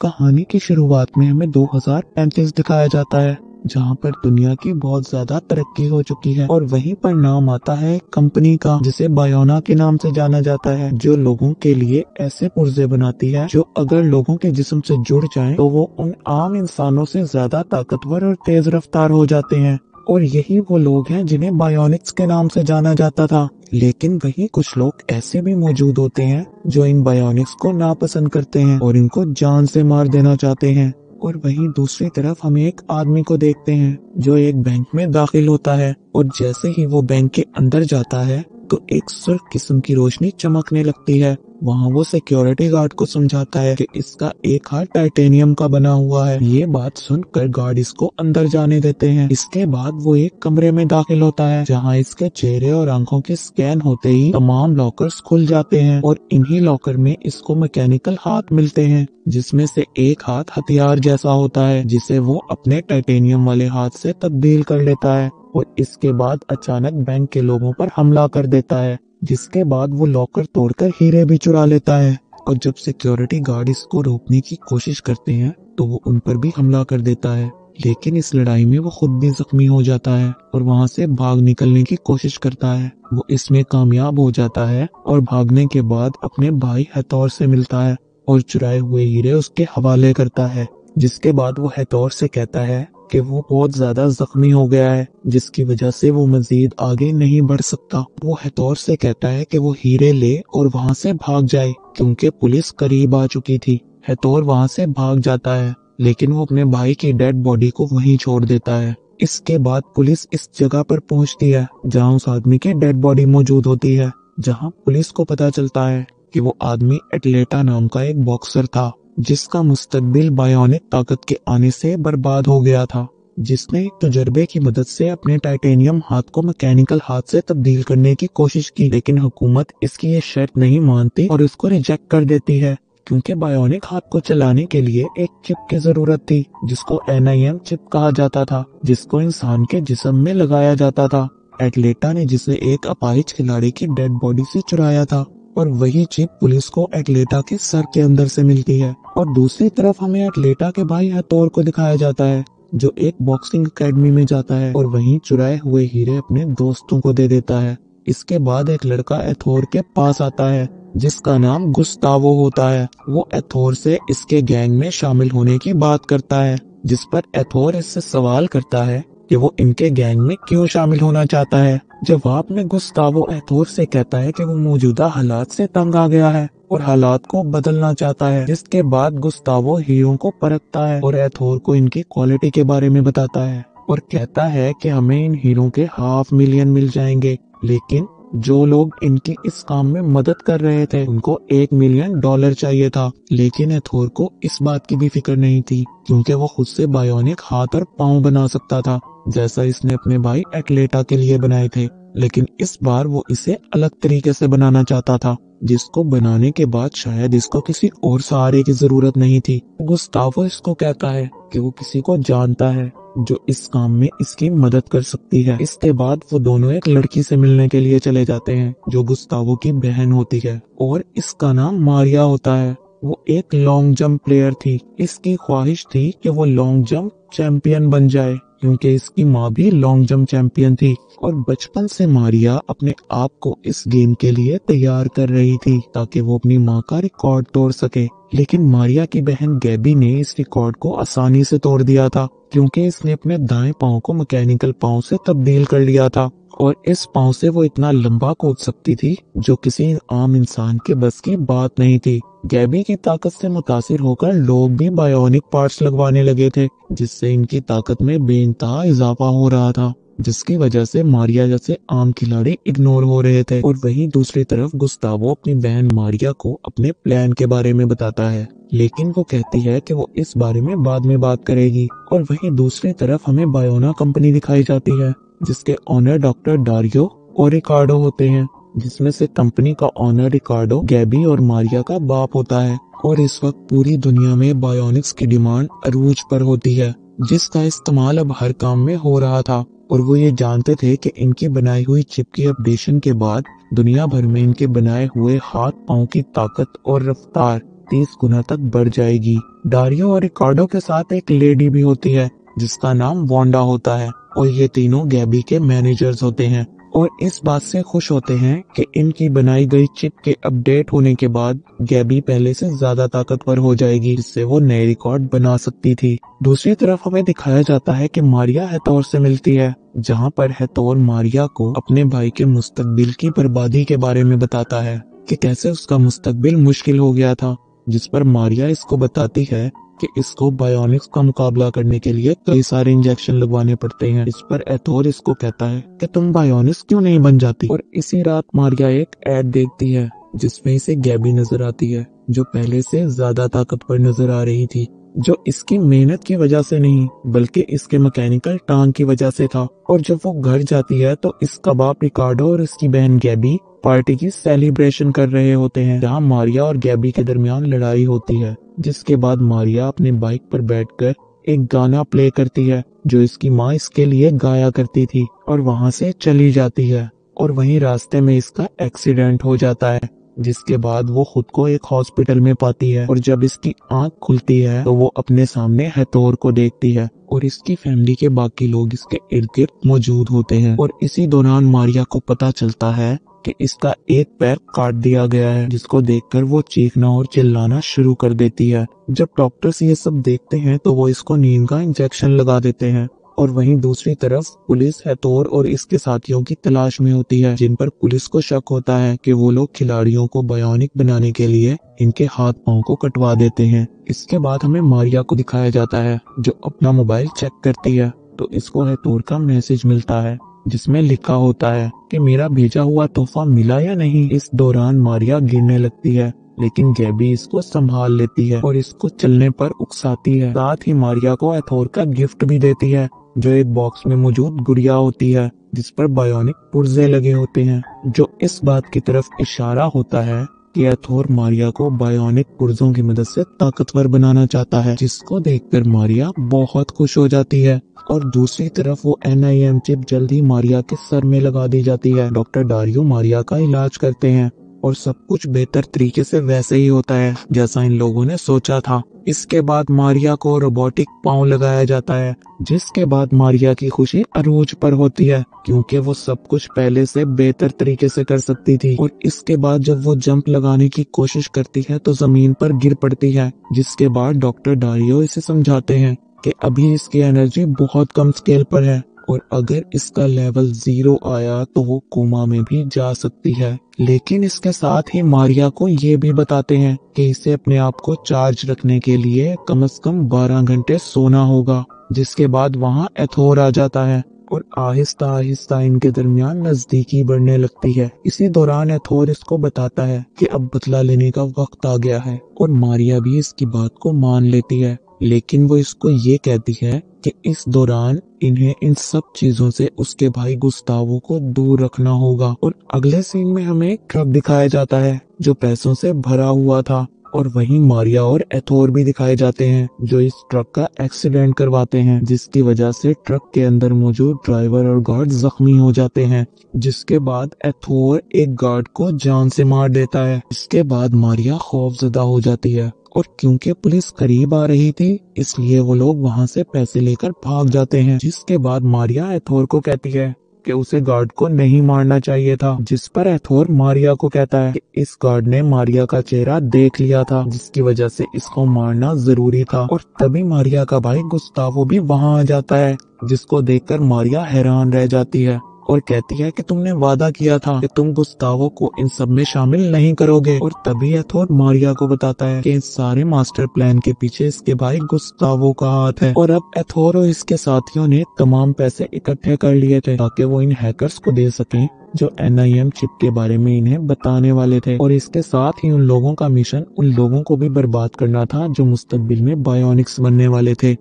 कहानी की शुरुआत में हमें 2035 दिखाया जाता है, जहाँ पर दुनिया की बहुत ज्यादा तरक्की हो चुकी है और वहीं पर नाम आता है एक कंपनी का जिसे बायोना के नाम से जाना जाता है, जो लोगों के लिए ऐसे पुर्जे बनाती है जो अगर लोगों के जिस्म से जुड़ जाएं तो वो उन आम इंसानों से ज्यादा ताकतवर और तेज रफ्तार हो जाते हैं। और यही वो लोग हैं जिन्हें बायोनिक्स के नाम से जाना जाता था। लेकिन वहीं कुछ लोग ऐसे भी मौजूद होते हैं जो इन बायोनिक्स को नापसंद करते हैं और इनको जान से मार देना चाहते हैं। और वहीं दूसरी तरफ हमें एक आदमी को देखते हैं जो एक बैंक में दाखिल होता है, और जैसे ही वो बैंक के अंदर जाता है तो एक सुर्ख किस्म की रोशनी चमकने लगती है। वहाँ वो सिक्योरिटी गार्ड को समझाता है कि इसका एक हाथ टाइटेनियम का बना हुआ है। ये बात सुनकर गार्ड इसको अंदर जाने देते हैं। इसके बाद वो एक कमरे में दाखिल होता है जहाँ इसके चेहरे और आंखों के स्कैन होते ही तमाम लॉकर्स खुल जाते हैं और इन्हीं लॉकर में इसको मैकेनिकल हाथ मिलते हैं, जिसमें से एक हाथ हथियार जैसा होता है जिसे वो अपने टाइटेनियम वाले हाथ से तब्दील कर लेता है। और इसके बाद अचानक बैंक के लोगों पर हमला कर देता है, जिसके बाद वो लॉकर तोड़कर हीरे भी चुरा लेता है। और जब सिक्योरिटी गार्ड इसको रोकने की कोशिश करते हैं तो वो उन पर भी हमला कर देता है, लेकिन इस लड़ाई में वो खुद भी जख्मी हो जाता है और वहाँ से भाग निकलने की कोशिश करता है। वो इसमें कामयाब हो जाता है और भागने के बाद अपने भाई हैथोर से मिलता है और चुराए हुए हीरे उसके हवाले करता है। जिसके बाद वो हैथोर से कहता है कि वो बहुत ज्यादा जख्मी हो गया है, जिसकी वजह से वो मजीद आगे नहीं बढ़ सकता। वो हैथोर से कहता है कि वो हीरे ले और वहाँ से भाग जाए क्योंकि पुलिस करीब आ चुकी थी। हैथोर वहाँ से भाग जाता है, लेकिन वो अपने भाई की डेड बॉडी को वहीं छोड़ देता है। इसके बाद पुलिस इस जगह पर पहुँचती है जहाँ उस आदमी की डेड बॉडी मौजूद होती है, जहाँ पुलिस को पता चलता है कि वो आदमी एटलेटा नाम का एक बॉक्सर था जिसका मुस्तकबिल बायोनिक ताकत के आने से बर्बाद हो गया था, जिसने एक तजुर्बे की मदद से अपने टाइटेनियम हाथ को मैकेनिकल हाथ से तब्दील करने की कोशिश की। लेकिन हुकूमत इसकी ये शर्त नहीं मानती और इसको रिजेक्ट कर देती है, क्योंकि बायोनिक हाथ को चलाने के लिए एक चिप की जरूरत थी जिसको NIM चिप कहा जाता था, जिसको इंसान के जिस्म में लगाया जाता था। एटलेटा ने जिसे एक अपाहिज खिलाड़ी की डेड बॉडी से चुराया था और वही चिप पुलिस को एटलेटा के सर के अंदर से मिलती है। और दूसरी तरफ हमें एटलेटा के भाई हैथोर को दिखाया जाता है जो एक बॉक्सिंग एकेडमी में जाता है और वहीं चुराए हुए हीरे अपने दोस्तों को दे देता है। इसके बाद एक लड़का हैथोर के पास आता है जिसका नाम गुस्तावो होता है। वो हैथोर से इसके गैंग में शामिल होने की बात करता है, जिस पर हैथोर इससे सवाल करता है कि वो इनके गैंग में क्यों शामिल होना चाहता है। जवाब में गुस्तावो हैथोर से कहता है कि वो मौजूदा हालात से तंग आ गया है और हालात को बदलना चाहता है। जिसके बाद गुस्तावो हीरो को परखता है और हैथोर को इनकी क्वालिटी के बारे में बताता है और कहता है कि हमें इन हीरो के $500,000 मिल जाएंगे, लेकिन जो लोग इनकी इस काम में मदद कर रहे थे उनको $1 मिलियन चाहिए था। लेकिन हैथोर को इस बात की भी फिक्र नहीं थी, क्योंकि वो खुद से बायोनिक हाथ और पाँव बना सकता था जैसा इसने अपने भाई एटलेटा के लिए बनाए थे। लेकिन इस बार वो इसे अलग तरीके से बनाना चाहता था, जिसको बनाने के बाद शायद इसको किसी और सहारे की जरूरत नहीं थी। गुस्तावो इसको कहता है कि वो किसी को जानता है जो इस काम में इसकी मदद कर सकती है। इसके बाद वो दोनों एक लड़की से मिलने के लिए चले जाते हैं जो गुस्तावो की बहन होती है और इसका नाम मारिया होता है। वो एक लॉन्ग जंप प्लेयर थी। इसकी ख्वाहिश थी कि वो लॉन्ग जंप चैंपियन बन जाए, क्योंकि इसकी माँ भी लॉन्ग जंप चैंपियन थी और बचपन से मारिया अपने आप को इस गेम के लिए तैयार कर रही थी ताकि वो अपनी माँ का रिकॉर्ड तोड़ सके। लेकिन मारिया की बहन गैबी ने इस रिकॉर्ड को आसानी से तोड़ दिया था, क्योंकि इसने अपने दाएं पाँव को मैकेनिकल पाँव से तब्दील कर लिया था और इस पाँव से वो इतना लंबा कूद सकती थी जो किसी आम इंसान के बस की बात नहीं थी। गैबी की ताकत से मुतासिर होकर लोग भी बायोनिक पार्ट्स लगवाने लगे थे, जिससे इनकी ताकत में बेइंतहा इजाफा हो रहा था, जिसकी वजह से मारिया जैसे आम खिलाड़ी इग्नोर हो रहे थे। और वहीं दूसरी तरफ गुस्तावो अपनी बहन मारिया को अपने प्लान के बारे में बताता है, लेकिन वो कहती है कि वो इस बारे में बाद में बात करेगी। और वहीं दूसरी तरफ हमें बायोना कंपनी दिखाई जाती है जिसके ओनर डॉक्टर डारियो और रिकार्डो होते हैं, जिसमें से कंपनी का ओनर रिकार्डो गैबी और मारिया का बाप होता है। और इस वक्त पूरी दुनिया में बायोनिक्स की डिमांड अरूज पर होती है, जिसका इस्तेमाल अब हर काम में हो रहा था। और वो ये जानते थे कि इनकी बनाई हुई चिप की अपडेशन के बाद दुनिया भर में इनके बनाए हुए हाथ पांव की ताकत और रफ्तार 30 गुना तक बढ़ जाएगी। डारियो और रिकार्डो के साथ एक लेडी भी होती है जिसका नाम वांडा होता है और ये तीनों गैबी के मैनेजर्स होते हैं और इस बात से खुश होते हैं कि इनकी बनाई गई चिप के अपडेट होने के बाद गैबी पहले से ज्यादा ताकतवर हो जाएगी, जिससे वो नए रिकॉर्ड बना सकती थी। दूसरी तरफ हमें दिखाया जाता है कि मारिया हेथोर से मिलती है, जहां पर हेथोर मारिया को अपने भाई के मुस्तकबिल की बर्बादी के बारे में बताता है कि कैसे उसका मुस्तकबिल मुश्किल हो गया था, जिस पर मारिया इसको बताती है कि इसको बायोनिक्स का मुकाबला करने के लिए कई सारे इंजेक्शन लगवाने पड़ते हैं। इस पर एथोर इसको कहता है कि तुम बायोनिक्स क्यों नहीं बन जाती। और इसी रात मारिया एक ऐड देखती है जिसमें इसे गैबी नजर आती है, जो पहले से ज्यादा ताकतवर नजर आ रही थी, जो इसकी मेहनत की वजह से नहीं बल्कि इसके मैकेनिकल टांग की वजह से था। और जब वो घर जाती है तो इसका बाप रिकार्डो और इसकी बहन गैबी पार्टी की सेलिब्रेशन कर रहे होते हैं, जहां मारिया और गैबी के दरमियान लड़ाई होती है। जिसके बाद मारिया अपने बाइक पर बैठकर एक गाना प्ले करती है जो इसकी माँ इसके लिए गाया करती थी और वहां से चली जाती है। और वहीं रास्ते में इसका एक्सीडेंट हो जाता है, जिसके बाद वो खुद को एक हॉस्पिटल में पाती है। और जब इसकी आंख खुलती है तो वो अपने सामने हेथोर को देखती है और इसकी फैमिली के बाकी लोग इसके इर्द गिर्द मौजूद होते हैं। और इसी दौरान मारिया को पता चलता है कि इसका एक पैर काट दिया गया है, जिसको देखकर वो चीखना और चिल्लाना शुरू कर देती है। जब डॉक्टर्स ये सब देखते हैं तो वो इसको नींद का इंजेक्शन लगा देते हैं। और वहीं दूसरी तरफ पुलिस हेथोर और इसके साथियों की तलाश में होती है, जिन पर पुलिस को शक होता है कि वो लोग खिलाड़ियों को बायोनिक बनाने के लिए इनके हाथ पांव को कटवा देते हैं। इसके बाद हमें मारिया को दिखाया जाता है जो अपना मोबाइल चेक करती है, तो इसको हेथोर का मैसेज मिलता है जिसमें लिखा होता है कि मेरा भेजा हुआ तोहफा मिला या नहीं। इस दौरान मारिया गिरने लगती है, लेकिन गैबी इसको संभाल लेती है और इसको चलने पर उकसाती है। साथ ही मारिया को हेथोर का गिफ्ट भी देती है, जो एक बॉक्स में मौजूद गुड़िया होती है जिस पर बायोनिक पुर्जे लगे होते हैं, जो इस बात की तरफ इशारा होता है कि हेथोर मारिया को बायोनिक पुर्जों की मदद से ताकतवर बनाना चाहता है, जिसको देखकर मारिया बहुत खुश हो जाती है। और दूसरी तरफ वो NIM चिप जल्दी मारिया के सर में लगा दी जाती है। डॉक्टर डारियो मारिया का इलाज करते हैं और सब कुछ बेहतर तरीके से वैसे ही होता है जैसा इन लोगों ने सोचा था। इसके बाद मारिया को रोबोटिक पाँव लगाया जाता है, जिसके बाद मारिया की खुशी अरूज पर होती है क्योंकि वो सब कुछ पहले से बेहतर तरीके से कर सकती थी। और इसके बाद जब वो जंप लगाने की कोशिश करती है तो जमीन पर गिर पड़ती है, जिसके बाद डॉक्टर डारियो इसे समझाते हैं कि अभी इसकी एनर्जी बहुत कम स्केल पर है और अगर इसका लेवल 0 आया तो वो कोमा में भी जा सकती है। लेकिन इसके साथ ही मारिया को ये भी बताते हैं कि इसे अपने आप को चार्ज रखने के लिए कम से कम 12 घंटे सोना होगा। जिसके बाद वहाँ एथोर आ जाता है और आहिस्ता आहिस्ता इनके दरमियान नजदीकी बढ़ने लगती है। इसी दौरान एथोर इसको बताता है कि अब बदला लेने का वक्त आ गया है और मारिया भी इसकी बात को मान लेती है, लेकिन वो इसको ये कहती है कि इस दौरान इन्हें इन सब चीजों से उसके भाई गुस्तावो को दूर रखना होगा। और अगले सीन में हमें एक ट्रक दिखाया जाता है जो पैसों से भरा हुआ था और वहीं मारिया और एथोर भी दिखाए जाते हैं जो इस ट्रक का एक्सीडेंट करवाते हैं, जिसकी वजह से ट्रक के अंदर मौजूद ड्राइवर और गार्ड जख्मी हो जाते हैं। जिसके बाद एथोर एक गार्ड को जान से मार देता है। इसके बाद मारिया खौफजदा हो जाती है और क्योंकि पुलिस करीब आ रही थी इसलिए वो लोग वहां से पैसे लेकर भाग जाते हैं। जिसके बाद मारिया एथोर को कहती है कि उसे गार्ड को नहीं मारना चाहिए था, जिस पर एथोर मारिया को कहता है कि इस गार्ड ने मारिया का चेहरा देख लिया था जिसकी वजह से इसको मारना जरूरी था। और तभी मारिया का भाई गुस्तावो भी वहां आ जाता है, जिसको देखकर मारिया हैरान रह जाती है और कहती है कि तुमने वादा किया था कि तुम गुस्तावो को इन सब में शामिल नहीं करोगे। और तभी एथोर मारिया को बताता है कि इस सारे मास्टर प्लान के पीछे इसके भाई गुस्तावो का हाथ है। और अब एथोर और इसके साथियों ने तमाम पैसे इकट्ठे कर लिए थे ताकि वो इन हैकर्स को दे सकें जो NIM चिप के बारे में इन्हें बताने वाले थे। और इसके साथ ही उन लोगों का मिशन उन लोगों को भी बर्बाद करना था जो मुस्तकबिल में बायोनिक्स बनने वाले थे।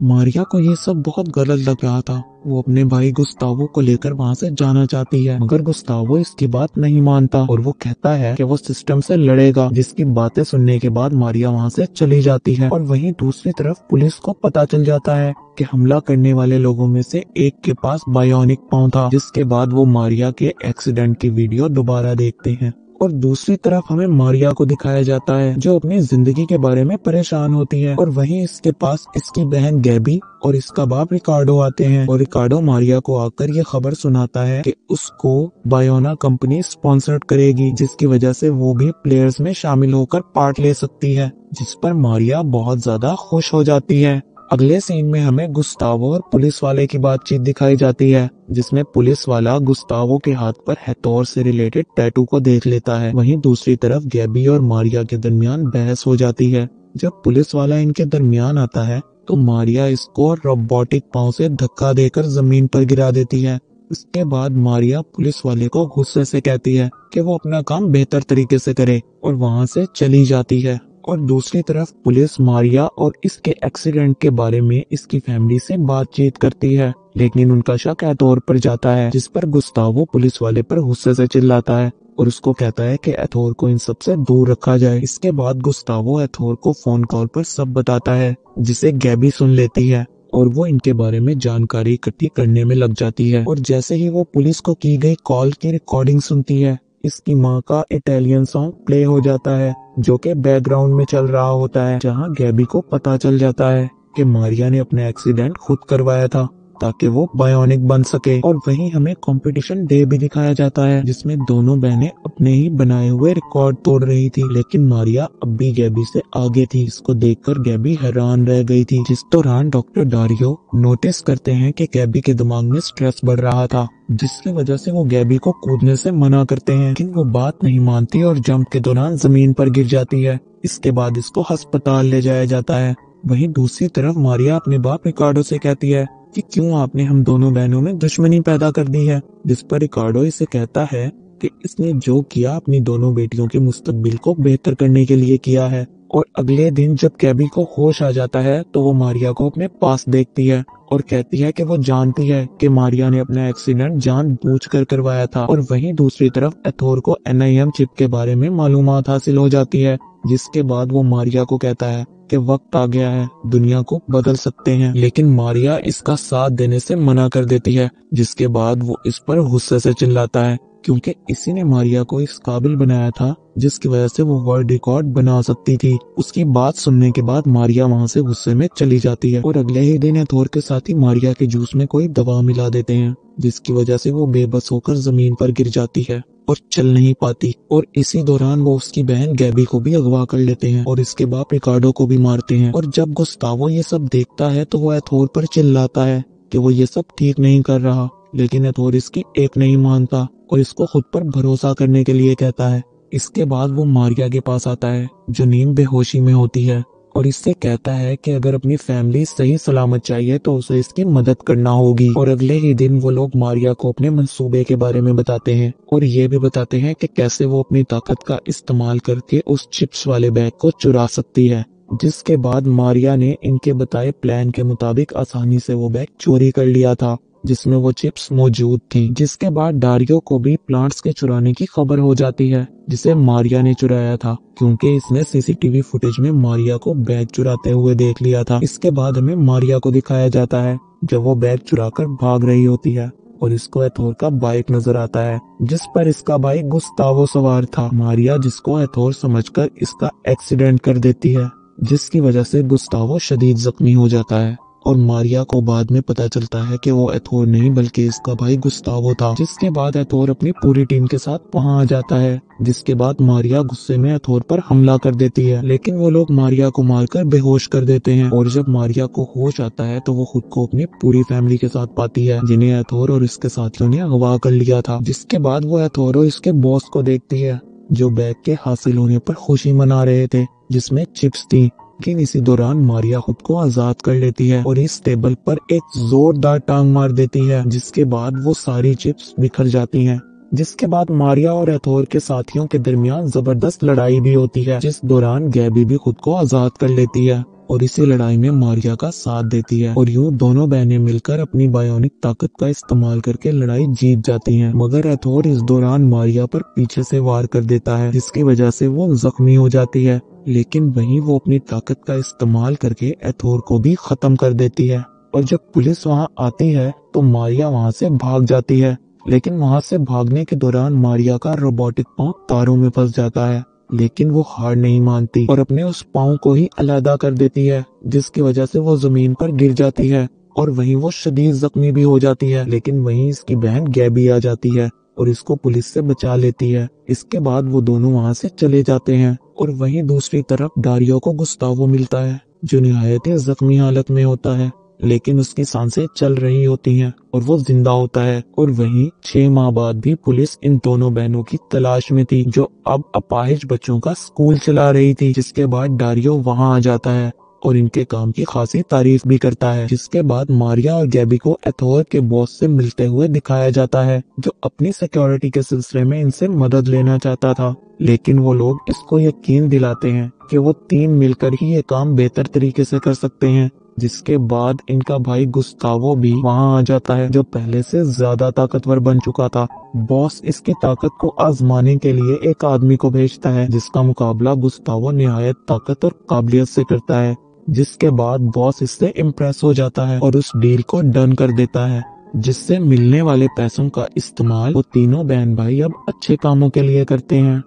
मारिया को ये सब बहुत गलत लग रहा था। वो अपने भाई गुस्तावो को लेकर वहाँ से जाना चाहती है, मगर गुस्तावो इसकी बात नहीं मानता और वो कहता है कि वो सिस्टम से लड़ेगा, जिसकी बातें सुनने के बाद मारिया वहाँ से चली जाती है। और वहीं दूसरी तरफ पुलिस को पता चल जाता है कि हमला करने वाले लोगों में से एक के पास बायोनिक पाँव था। जिसके बाद वो मारिया के एक्सीडेंट की वीडियो दोबारा देखते हैं और दूसरी तरफ हमें मारिया को दिखाया जाता है जो अपनी जिंदगी के बारे में परेशान होती है। और वहीं इसके पास इसकी बहन गैबी और इसका बाप रिकार्डो आते हैं और रिकार्डो मारिया को आकर ये खबर सुनाता है कि उसको बायोना कंपनी स्पॉन्सर करेगी, जिसकी वजह से वो भी प्लेयर्स में शामिल होकर पार्ट ले सकती है, जिस पर मारिया बहुत ज्यादा खुश हो जाती है। अगले सीन में हमें गुस्तावो और पुलिस वाले की बातचीत दिखाई जाती है, जिसमें पुलिस वाला गुस्तावो के हाथ पर हैथोर से रिलेटेड टैटू को देख लेता है। वहीं दूसरी तरफ गैबी और मारिया के दरमियान बहस हो जाती है। जब पुलिस वाला इनके दरमियान आता है तो मारिया इसको रोबोटिक पांव से धक्का देकर जमीन पर गिरा देती है। इसके बाद मारिया पुलिस वाले को गुस्से से कहती है कि वो अपना काम बेहतर तरीके से करे और वहाँ से चली जाती है। और दूसरी तरफ पुलिस मारिया और इसके एक्सीडेंट के बारे में इसकी फैमिली से बातचीत करती है, लेकिन उनका शक एथोर पर जाता है, जिस पर गुस्तावो पुलिस वाले पर गुस्से से चिल्लाता है और उसको कहता है कि एथोर को इन सब से दूर रखा जाए। इसके बाद गुस्तावो एथोर को फोन कॉल पर सब बताता है, जिसे गैबी सुन लेती है और वो इनके बारे में जानकारी इकट्ठी करने में लग जाती है। और जैसे ही वो पुलिस को की गई कॉल की रिकॉर्डिंग सुनती है, इसकी माँ का इटालियन सॉन्ग प्ले हो जाता है जो कि बैकग्राउंड में चल रहा होता है, जहाँ गैबी को पता चल जाता है कि मारिया ने अपना एक्सीडेंट खुद करवाया था ताकि वो बायोनिक बन सके। और वहीं हमें कंपटीशन डे भी दिखाया जाता है, जिसमें दोनों बहनें अपने ही बनाए हुए रिकॉर्ड तोड़ रही थी, लेकिन मारिया अब भी गैबी से आगे थी। इसको देखकर गैबी हैरान रह गई थी। जिस दौरान डॉक्टर डारियो नोटिस करते हैं कि गैबी के दिमाग में स्ट्रेस बढ़ रहा था, जिसकी वजह से वो गैबी को कूदने से मना करते हैं, लेकिन वो बात नहीं मानती और जंप के दौरान जमीन पर गिर जाती है। इसके बाद इसको अस्पताल ले जाया जाता है। वहीं दूसरी तरफ मारिया अपने बाप रिकार्डो से कहती है कि क्यों आपने हम दोनों बहनों में दुश्मनी पैदा कर दी है, जिस पर रिकार्डो इसे कहता है कि इसने जो किया अपनी दोनों बेटियों के मुस्तकबिल को बेहतर करने के लिए किया है। और अगले दिन जब गैबी को होश आ जाता है तो वो मारिया को अपने पास देखती है और कहती है कि वो जानती है कि मारिया ने अपना एक्सीडेंट जानबूझकर करवाया था। और वहीं दूसरी तरफ एथोर को NIM चिप के बारे में मालूमात हासिल हो जाती है, जिसके बाद वो मारिया को कहता है कि वक्त आ गया है, दुनिया को बदल सकते हैं। लेकिन मारिया इसका साथ देने से मना कर देती है, जिसके बाद वो इस पर गुस्से से चिल्लाता है क्योंकि इसी ने मारिया को इस काबिल बनाया था जिसकी वजह से वो वर्ल्ड रिकॉर्ड बना सकती थी। उसकी बात सुनने के बाद मारिया वहाँ से गुस्से में चली जाती है और अगले ही दिन एथोर के साथ ही मारिया के जूस में कोई दवा मिला देते हैं, जिसकी वजह से वो बेबस होकर जमीन पर गिर जाती है और चल नहीं पाती। और इसी दौरान वो उसकी बहन गैबी को भी अगवा कर लेते हैं और इसके बाप रिकार्डो को भी मारते हैं। और जब गुस्तावो ये सब देखता है तो वो एथोर पर चिल्लाता है कि वो ये सब ठीक नहीं कर रहा, लेकिन एथोर इसकी एक नहीं मानता और इसको खुद पर भरोसा करने के लिए कहता है। इसके बाद वो मारिया के पास आता है जो नींद बेहोशी में होती है और इससे कहता है कि अगर अपनी फैमिली सही सलामत चाहिए तो उसे इसकी मदद करना होगी। और अगले ही दिन वो लोग मारिया को अपने मंसूबे के बारे में बताते हैं और ये भी बताते हैं कि कैसे वो अपनी ताकत का इस्तेमाल करके उस चिप्स वाले बैग को चुरा सकती है। जिसके बाद मारिया ने इनके बताए प्लान के मुताबिक आसानी से वो बैग चोरी कर लिया था जिसमें वो चिप्स मौजूद थी। जिसके बाद डारियो को भी प्लांट्स के चुराने की खबर हो जाती है जिसे मारिया ने चुराया था, क्योंकि इसने CCTV फुटेज में मारिया को बैग चुराते हुए देख लिया था। इसके बाद हमें मारिया को दिखाया जाता है जब वो बैग चुराकर भाग रही होती है और इसको एथोर का बाइक नजर आता है जिस पर इसका भाई गुस्तावो सवार था। मारिया जिसको एथोर समझकर इसका एक्सीडेंट कर देती है, जिसकी वजह से गुस्तावो शदीद जख्मी हो जाता है और मारिया को बाद में पता चलता है कि वो एथोर नहीं बल्कि इसका भाई गुस्तावो था। जिसके बाद एथोर अपनी पूरी टीम के साथ वहां आ जाता है, जिसके बाद मारिया गुस्से में एथोर पर हमला कर देती है, लेकिन वो लोग मारिया को मारकर बेहोश कर देते हैं। और जब मारिया को होश आता है तो वो खुद को अपनी पूरी फैमिली के साथ पाती है जिन्हें एथोर और इसके साथियों ने अगवा कर लिया था। जिसके बाद वो एथोर और इसके बॉस को देखती है जो बैग के हासिल होने पर खुशी मना रहे थे जिसमें चिप्स थी। लेकिन इसी दौरान मारिया खुद को आजाद कर लेती है और इस टेबल पर एक जोरदार टांग मार देती है, जिसके बाद वो सारी चिप्स बिखर जाती हैं। जिसके बाद मारिया और एथोर के साथियों के दरमियान जबरदस्त लड़ाई भी होती है, जिस दौरान गैबी भी खुद को आजाद कर लेती है और इसी लड़ाई में मारिया का साथ देती है और यूं दोनों बहनें मिलकर अपनी बायोनिक ताकत का इस्तेमाल करके लड़ाई जीत जाती हैं। मगर एथोर इस दौरान मारिया पर पीछे से वार कर देता है जिसकी वजह से वो जख्मी हो जाती है, लेकिन वहीं वो अपनी ताकत का इस्तेमाल करके एथोर को भी खत्म कर देती है। और जब पुलिस वहां आती है तो मारिया वहां से भाग जाती है लेकिन वहाँ से भागने के दौरान मारिया का रोबोटिक पाँव तारों में फंस जाता है, लेकिन वो हार नहीं मानती और अपने उस पाँव को ही अलहदा कर देती है, जिसकी वजह से वो जमीन पर गिर जाती है और वहीं वो शदीद जख्मी भी हो जाती है। लेकिन वहीं इसकी बहन गैबी आ जाती है और इसको पुलिस से बचा लेती है। इसके बाद वो दोनों वहाँ से चले जाते हैं और वहीं दूसरी तरफ डारियो को गुस्तावो मिलता है, जो निहायत ही जख्मी हालत में होता है, लेकिन उसकी सांसें चल रही होती हैं और वो जिंदा होता है। और वहीं 6 माह बाद भी पुलिस इन दोनों बहनों की तलाश में थी, जो अब अपाहिज बच्चों का स्कूल चला रही थी। जिसके बाद डारियो वहां आ जाता है और इनके काम की खासी तारीफ भी करता है। जिसके बाद मारिया और गैबी को एथोर के बॉस से मिलते हुए दिखाया जाता है, जो अपनी सिक्योरिटी के सिलसिले में इनसे मदद लेना चाहता था। लेकिन वो लोग इसको यकीन दिलाते हैं कि वो 3 मिलकर ही ये काम बेहतर तरीके से कर सकते हैं। जिसके बाद इनका भाई गुस्तावो भी वहां आ जाता है, जो पहले से ज्यादा ताकतवर बन चुका था। बॉस इसकी ताकत को आजमाने के लिए एक आदमी को भेजता है, जिसका मुकाबला गुस्तावो निहायत ताकत और काबिलियत से करता है। जिसके बाद बॉस इससे इम्प्रेस हो जाता है और उस डील को डन कर देता है, जिससे मिलने वाले पैसों का इस्तेमाल वो तीनों बहन भाई अब अच्छे कामों के लिए करते हैं।